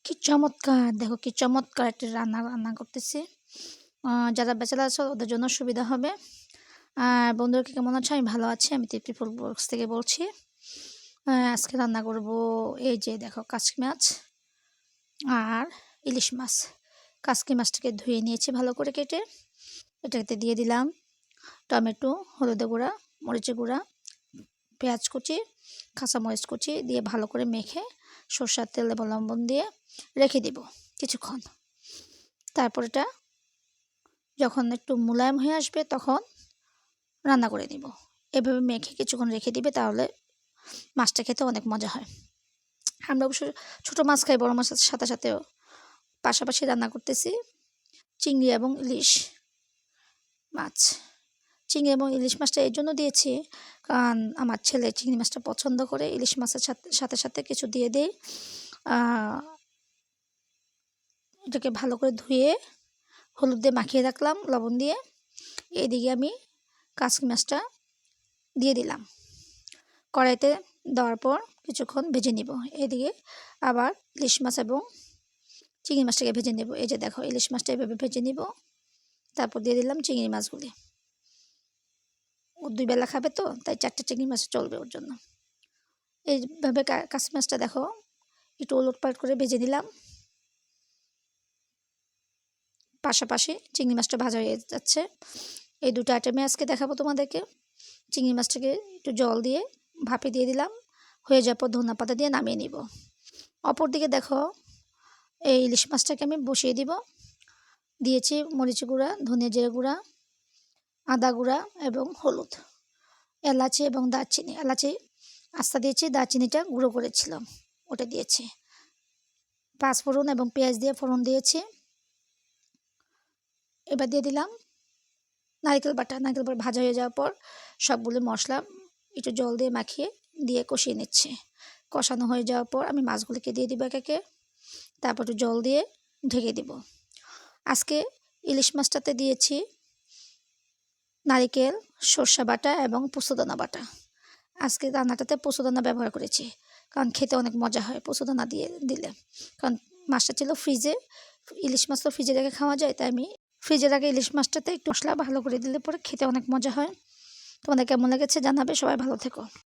কি চমৎকার! দেখো কি চমৎকার একটা রান্না করতেছি। যারা ব্যাচেলর আছো ওদের জন্য সুবিধা হবে। আর বন্ধুরা কেমন আছো? আমি ভালো আছি। আমি তৃপ্তি ফুড বক্স থেকে বলছি। আজকে রান্না করব এই যে দেখো কাচকি মাছ আর ইলিশ মাছ। কাচকি মাছটাকে ধুয়ে নিয়েছি ভালো করে কেটে। এটাতে দিয়ে দিলাম টমেটো, হলুদের গুঁড়া, মরিচের গুঁড়া, পেঁয়াজ কুচি, কাঁচামরিচ কুচি দিয়ে ভালো করে মেখে সরষের তেল এবং লবণ দিয়ে রেখে দিব কিছুক্ষণ। তারপর এটা যখন একটু মোলায়েম হয়ে আসবে তখন রান্না করে নিব। এভাবে মেখে কিছুক্ষণ রেখে দিবে, তাহলে মাছটা খেতে অনেক মজা হয়। আমরা অবশ্য ছোটো মাছ খাই, বড় মাছের সাথে সাথেও পাশাপাশি রান্না করতেছি চিংড়ি এবং ইলিশ মাছ। চিংড়ি এবং ইলিশ মাছটা এই জন্য দিয়েছি কারণ আমার ছেলে চিংড়ি মাছটা পছন্দ করে। ইলিশ মাছের সাথে সাথে কিছু দিয়ে দিই। এটাকে ভালো করে ধুয়ে হলুদ দিয়ে মাখিয়ে রাখলাম লবণ দিয়ে। এদিকে আমি কাচকি মাছটা দিয়ে দিলাম কড়াইতে। দেওয়ার পর কিছুক্ষণ ভেজে নিব। এদিকে আবার ইলিশ মাছ এবং চিংড়ি মাছটাকে ভেজে নেব। এই যে দেখো ইলিশ মাছটা এভাবে ভেজে নিব। তারপর দিয়ে দিলাম চিংড়ি মাছগুলি। ও 2 বেলা খাবে তো, তাই 4টে চিংড়ি মাছ চলবে ওর জন্য। এইভাবে কাচকি মাছটা দেখো একটু ওলটপালট করে ভেজে নিলাম। পাশাপাশি চিংড়ি মাছটা ভাজা হয়ে যাচ্ছে। এই দুটো আইটেমে আজকে দেখাবো তোমাদেরকে। চিংড়ি মাছটাকে একটু জল দিয়ে ভাপে দিয়ে দিলাম। হয়ে যাওয়ার পর ধনিয়া পাতা দিয়ে নামিয়ে নিব। অপরদিকে দেখো এই ইলিশ মাছটাকে আমি বসিয়ে দিব। দিয়েছি মরিচ গুঁড়া, ধনিয়া জিরা গুঁড়া, আদা গুঁড়া এবং হলুদ, এলাচি এবং দারচিনি। এলাচি আস্তা দিয়েছি, দারচিনিটা গুঁড়ো করেছিলাম ওটা দিয়েছি। পাঁচফোড়ন এবং পেঁয়াজ দিয়ে ফোড়ন দিয়েছি। এবার দিয়ে দিলাম নারকেল বাটা। নারকেল বাটা ভাজা হয়ে যাওয়ার পর সবগুলো মশলা একটু জল দিয়ে মাখিয়ে দিয়ে কষিয়ে নিচ্ছি। কষানো হয়ে যাওয়ার পর আমি মাছগুলিকে দিয়ে দিব একে একে। তারপর একটু জল দিয়ে ঢেকে দিব। আজকে ইলিশ মাছটাতে দিয়েছি নারিকেল, সরষে বাটা এবং পোস্তদানা বাটা। আজকে রান্নাটাতে পোস্তদানা ব্যবহার করেছি কারণ খেতে অনেক মজা হয় পোস্তদানা দিয়ে দিলে। কারণ মাছটা ছিল ফ্রিজে, ইলিশ মাছ তো ফ্রিজে রেখে খাওয়া যায়, তাই আমি ফ্রিজের আগে ইলিশ মাছটাতে একটু মশলা ভালো করে দিলে পরে খেতে অনেক মজা হয়। তোমাদের কেমন লেগেছে জানাবে। সবাই ভালো থেকো।